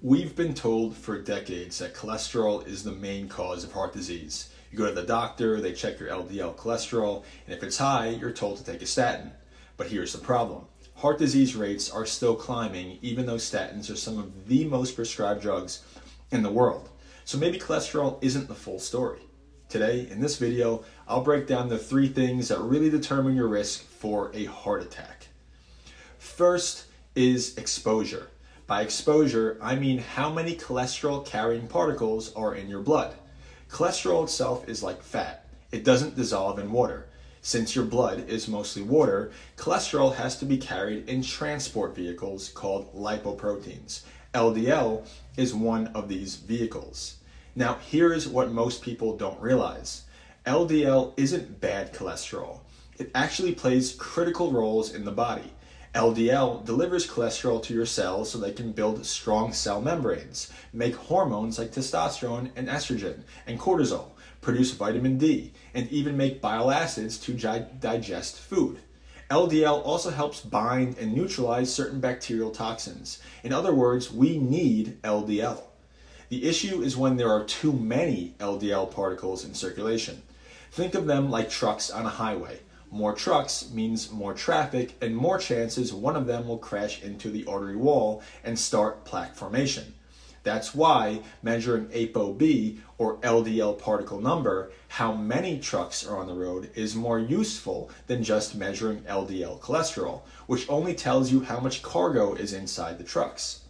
We've been told for decades that cholesterol is the main cause of heart disease. You go to the doctor, they check your LDL cholesterol, and if it's high, you're told to take a statin. But here's the problem. Heart disease rates are still climbing, even though statins are some of the most prescribed drugs in the world. So maybe cholesterol isn't the full story. Today, in this video, I'll break down the 3 things that really determine your risk for a heart attack. First is exposure. By exposure, I mean how many cholesterol-carrying particles are in your blood. Cholesterol itself is like fat. It doesn't dissolve in water. Since your blood is mostly water, cholesterol has to be carried in transport vehicles called lipoproteins. LDL is one of these vehicles. Now, here's what most people don't realize. LDL isn't bad cholesterol. It actually plays critical roles in the body. LDL delivers cholesterol to your cells so they can build strong cell membranes, make hormones like testosterone and estrogen and cortisol, produce vitamin D, and even make bile acids to digest food. LDL also helps bind and neutralize certain bacterial toxins. In other words, we need LDL. The issue is when there are too many LDL particles in circulation. Think of them like trucks on a highway. More trucks means more traffic and more chances one of them will crash into the artery wall and start plaque formation. That's why measuring ApoB, or LDL particle number, how many trucks are on the road, is more useful than just measuring LDL cholesterol, which only tells you how much cargo is inside the trucks.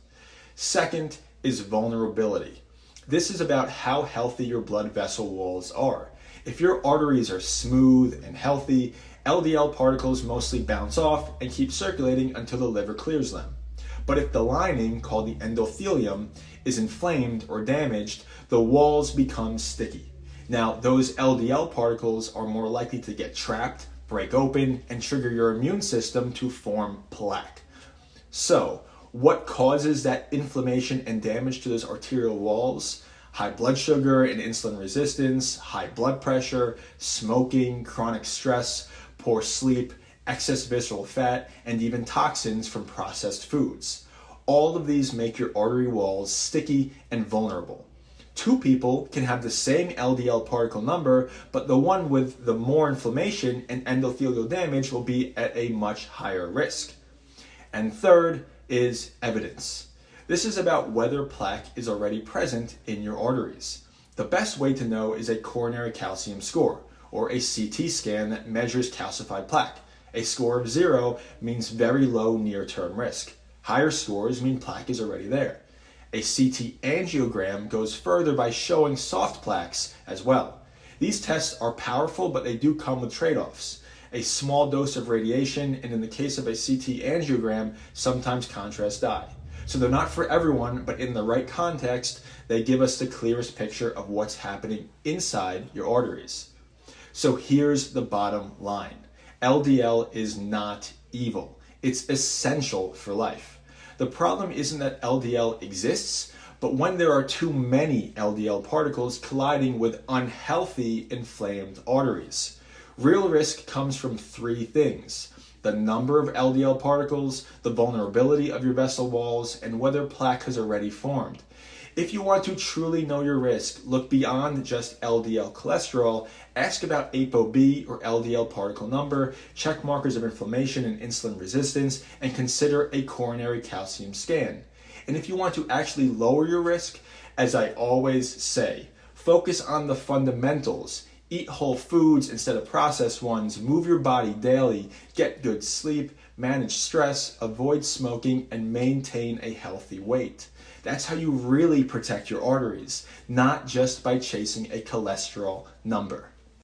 Second is vulnerability. This is about how healthy your blood vessel walls are. If your arteries are smooth and healthy, LDL particles mostly bounce off and keep circulating until the liver clears them. But if the lining, called the endothelium, is inflamed or damaged, the walls become sticky. Now, those LDL particles are more likely to get trapped, break open, and trigger your immune system to form plaque. So, what causes that inflammation and damage to those arterial walls? High blood sugar and insulin resistance, high blood pressure, smoking, chronic stress, poor sleep, excess visceral fat, and even toxins from processed foods. All of these make your artery walls sticky and vulnerable. 2 people can have the same LDL particle number, but the one with the more inflammation and endothelial damage will be at a much higher risk. And third is evidence. This is about whether plaque is already present in your arteries. The best way to know is a coronary calcium score, or a CT scan that measures calcified plaque. A score of 0 means very low near-term risk. Higher scores mean plaque is already there. A CT angiogram goes further by showing soft plaques as well. These tests are powerful, but they do come with trade-offs. A small dose of radiation, and in the case of a CT angiogram, sometimes contrast dye. So they're not for everyone, but in the right context, they give us the clearest picture of what's happening inside your arteries. So here's the bottom line. LDL is not evil. It's essential for life. The problem isn't that LDL exists, but when there are too many LDL particles colliding with unhealthy, inflamed arteries. Real risk comes from 3 things: the number of LDL particles, the vulnerability of your vessel walls, and whether plaque has already formed. If you want to truly know your risk, look beyond just LDL cholesterol, ask about ApoB or LDL particle number, check markers of inflammation and insulin resistance, and consider a coronary calcium scan. And if you want to actually lower your risk, as I always say, focus on the fundamentals. Eat whole foods instead of processed ones, move your body daily, get good sleep, manage stress, avoid smoking, and maintain a healthy weight. That's how you really protect your arteries, not just by chasing a cholesterol number.